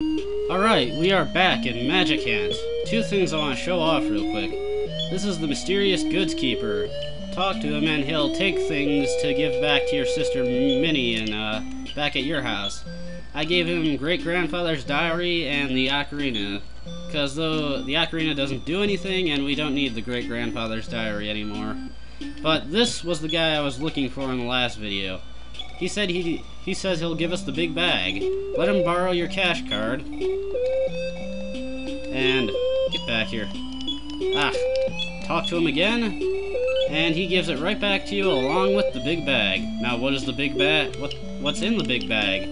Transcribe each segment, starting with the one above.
Alright, we are back in Magic Hand. Two things I want to show off real quick. This is the mysterious goods keeper. Talk to him and he'll take things to give back to your sister Minnie back at your house. I gave him great-grandfather's diary and the ocarina, because though the ocarina doesn't do anything and we don't need the great-grandfather's diary anymore. But this was the guy I was looking for in the last video. He says he'll give us the big bag. Let him borrow your cash card. And get back here. Talk to him again, and he gives it right back to you along with the big bag. Now, what is the big bag? What's in the big bag?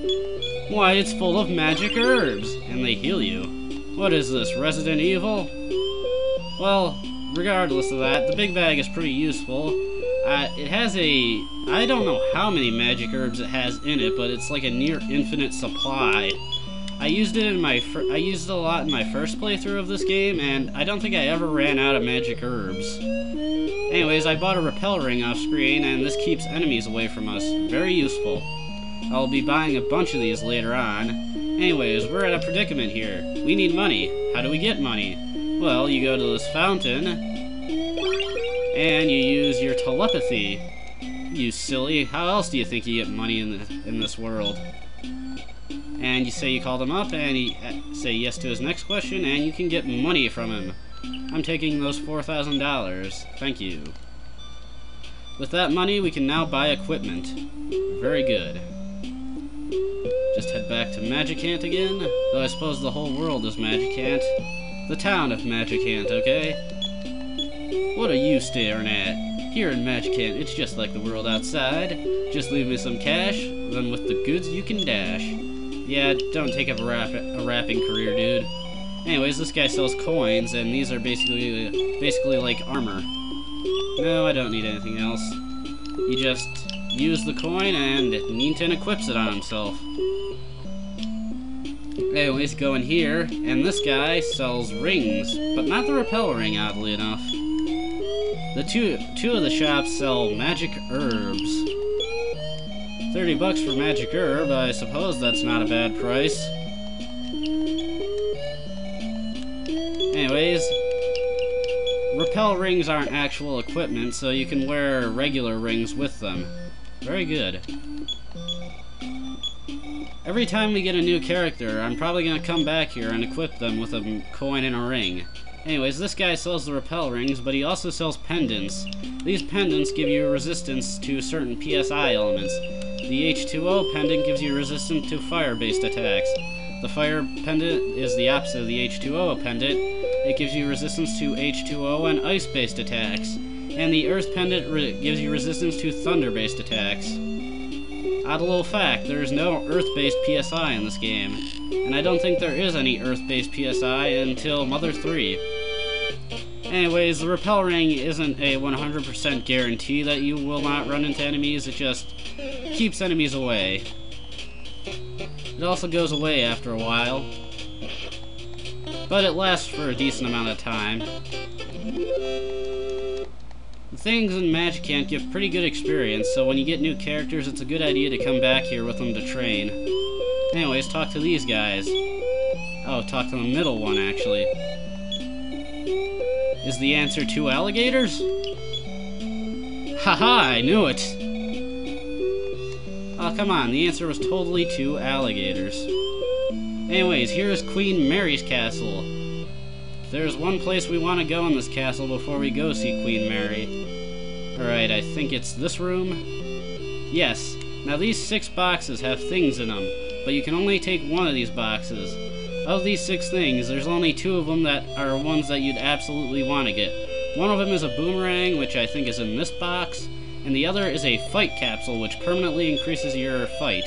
Why, it's full of magic herbs, and they heal you. What is this, Resident Evil? Well, regardless of that, the big bag is pretty useful. It has I don't know how many magic herbs it has in it, but it's like a near infinite supply. I used it a lot in my first playthrough of this game, and I don't think I ever ran out of magic herbs. Anyways, I bought a repel ring off screen, and this keeps enemies away from us. Very useful. I'll be buying a bunch of these later on. Anyways, we're at a predicament here. We need money. How do we get money? Well, you go to this fountain, and you use your telepathy. You silly. How else do you think you get money in this world? And you say you called him up, and you say yes to his next question, and you can get money from him. I'm taking those $4,000. Thank you. With that money, we can now buy equipment. Very good. Just head back to Magicant again, though I suppose the whole world is Magicant. The town of Magicant, okay? What are you staring at? Here in Magicant, it's just like the world outside. Just leave me some cash, then with the goods you can dash. Yeah, don't take up a rapping career, dude. Anyways, this guy sells coins, and these are basically like armor. No, I don't need anything else. You just use the coin, and Ninten equips it on himself. Anyways, go in here, and this guy sells rings, but not the repel ring, oddly enough. The two of the shops sell magic herbs. 30 bucks for magic herb, I suppose that's not a bad price. Anyways, repel rings aren't actual equipment, so you can wear regular rings with them. Very good. Every time we get a new character, I'm probably going to come back here and equip them with a coin and a ring. Anyways, this guy sells the repel rings, but he also sells pendants. These pendants give you resistance to certain PSI elements. The H2O pendant gives you resistance to fire-based attacks. The fire pendant is the opposite of the H2O pendant. It gives you resistance to H2O and ice-based attacks. And the earth pendant gives you resistance to thunder-based attacks. Odd little fact, there is no earth-based PSI in this game. And I don't think there is any earth-based PSI until Mother 3. Anyways, the repel ring isn't a 100% guarantee that you will not run into enemies, it just keeps enemies away. It also goes away after a while, but it lasts for a decent amount of time. The things in Magicant give pretty good experience, so when you get new characters, it's a good idea to come back here with them to train. Anyways, talk to these guys. Oh, talk to the middle one, actually. Is the answer 2 alligators? Haha, I knew it! Oh, come on, the answer was totally 2 alligators. Anyways, here is Queen Mary's castle. There's one place we want to go in this castle before we go see Queen Mary. Alright, I think it's this room. Yes. Now these 6 boxes have things in them, but you can only take one of these boxes. Of these 6 things, there's only 2 of them that are ones that you'd absolutely want to get. One of them is a boomerang, which I think is in this box, and the other is a fight capsule, which permanently increases your fight.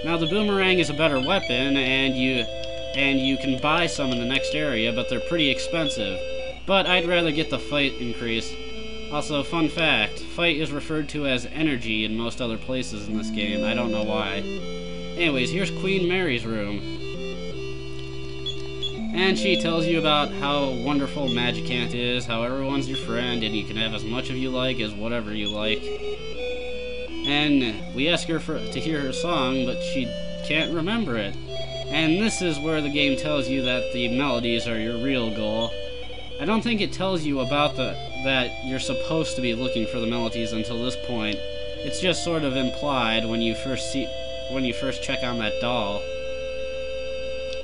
Now the boomerang is a better weapon, and you can buy some in the next area, but they're pretty expensive. But I'd rather get the fight increase. Also, fun fact, fight is referred to as energy in most other places in this game. I don't know why. Anyways, here's Queen Mary's room. And she tells you about how wonderful Magicant is, how everyone's your friend, and you can have as much of you like as whatever you like. And we ask her to hear her song, but she can't remember it. And this is where the game tells you that the melodies are your real goal. I don't think it tells you about that you're supposed to be looking for the melodies until this point. It's just sort of implied when you first check on that doll.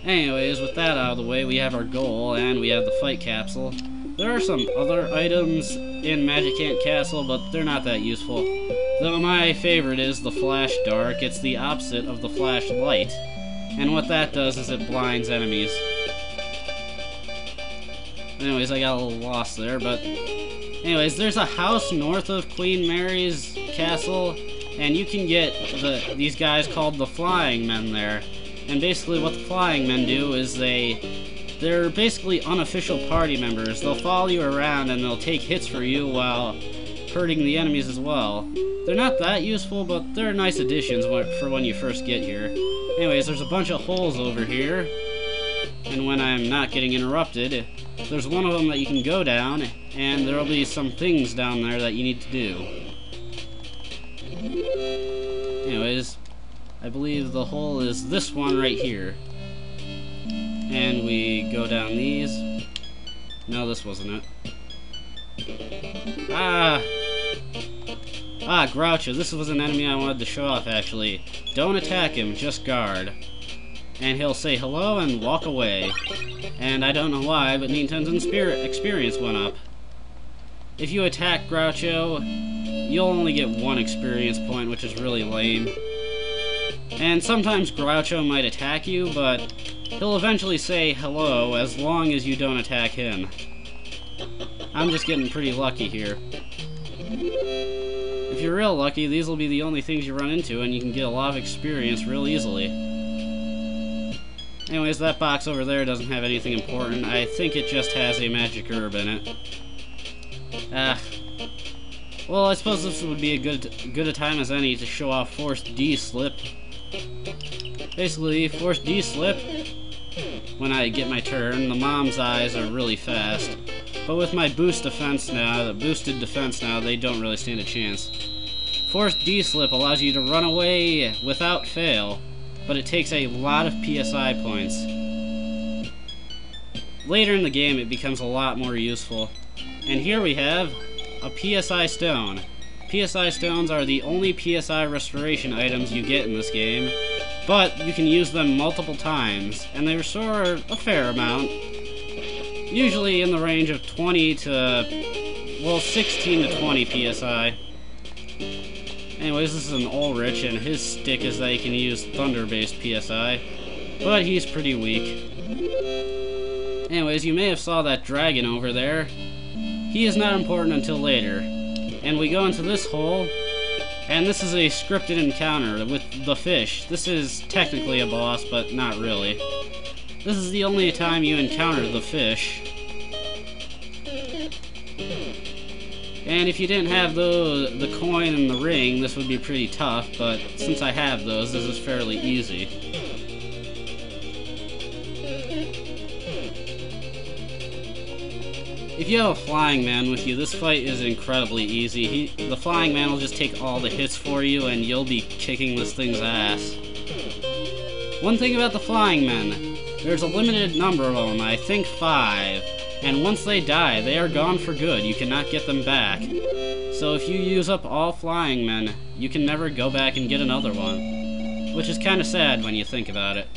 Anyways, with that out of the way, we have our goal and we have the fight capsule. There are some other items in Magic Ant Castle, but they're not that useful. Though my favorite is the Flash Dark. It's the opposite of the Flash Light. And what that does is it blinds enemies. Anyways, I got a little lost there, but... Anyways, there's a house north of Queen Mary's castle, and you can get these guys called the Flying Men there. And basically what the Flying Men do is they're basically unofficial party members. They'll follow you around and they'll take hits for you while hurting the enemies as well. They're not that useful, but they're nice additions for when you first get here. Anyways, there's a bunch of holes over here, and when I'm not getting interrupted, there's one of them that you can go down, and there'll be some things down there that you need to do. Anyways, I believe the hole is this one right here. And we go down these. No, this wasn't it. Groucho. This was an enemy I wanted to show off, actually. Don't attack him, just guard. And he'll say hello and walk away. And I don't know why, but Nintendo's experience went up. If you attack Groucho, you'll only get 1 experience point, which is really lame. And sometimes Groucho might attack you, but he'll eventually say hello as long as you don't attack him. I'm just getting pretty lucky here. If you're real lucky, these will be the only things you run into, and you can get a lot of experience real easily. Anyways, that box over there doesn't have anything important. I think it just has a magic herb in it. Well, I suppose this would be a good a time as any to show off Forced D-Slip. Basically, Forced D-Slip, when I get my turn, the mom's eyes are really fast. But with my boosted defense now, they don't really stand a chance. Forced D-Slip allows you to run away without fail, but it takes a lot of PSI points. Later in the game, it becomes a lot more useful. And here we have a PSI Stone. PSI Stones are the only PSI restoration items you get in this game, but you can use them multiple times, and they restore a fair amount. Usually in the range of 20 to, well, 16 to 20 PSI. Anyways, this is an Ulrich, and his stick is that he can use thunder-based PSI, but he's pretty weak. Anyways, you may have saw that dragon over there. He is not important until later. And we go into this hole, and this is a scripted encounter with the fish. This is technically a boss, but not really. This is the only time you encounter the fish. And if you didn't have the coin and the ring, this would be pretty tough, but since I have those, this is fairly easy. If you have a Flying Man with you, this fight is incredibly easy. The Flying Man will just take all the hits for you, and you'll be kicking this thing's ass. One thing about the Flying Men, there's a limited number of them, I think 5. And once they die, they are gone for good. You cannot get them back. So if you use up all Flying Men, you can never go back and get another one. Which is kind of sad when you think about it.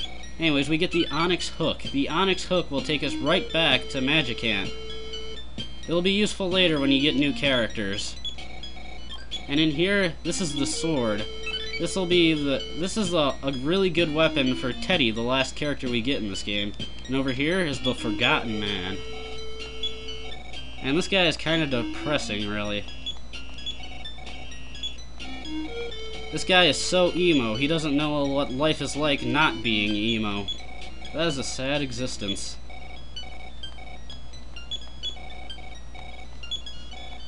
Anyways, we get the Onyx Hook. The Onyx Hook will take us right back to Magic Ant. It'll be useful later when you get new characters. And in here, this is the sword. This is a really good weapon for Teddy, the last character we get in this game. And over here is the Forgotten Man. And this guy is kind of depressing, really. This guy is so emo, he doesn't know what life is like not being emo. That is a sad existence.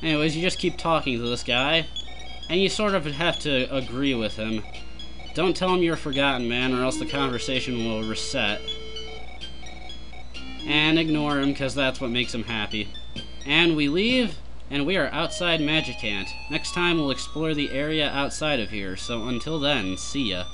Anyways, you just keep talking to this guy, and you sort of have to agree with him. Don't tell him you're a Forgotten Man, or else the conversation will reset. And ignore him, because that's what makes him happy. And we leave, and we are outside Magic Ant. Next time we'll explore the area outside of here, so until then, see ya.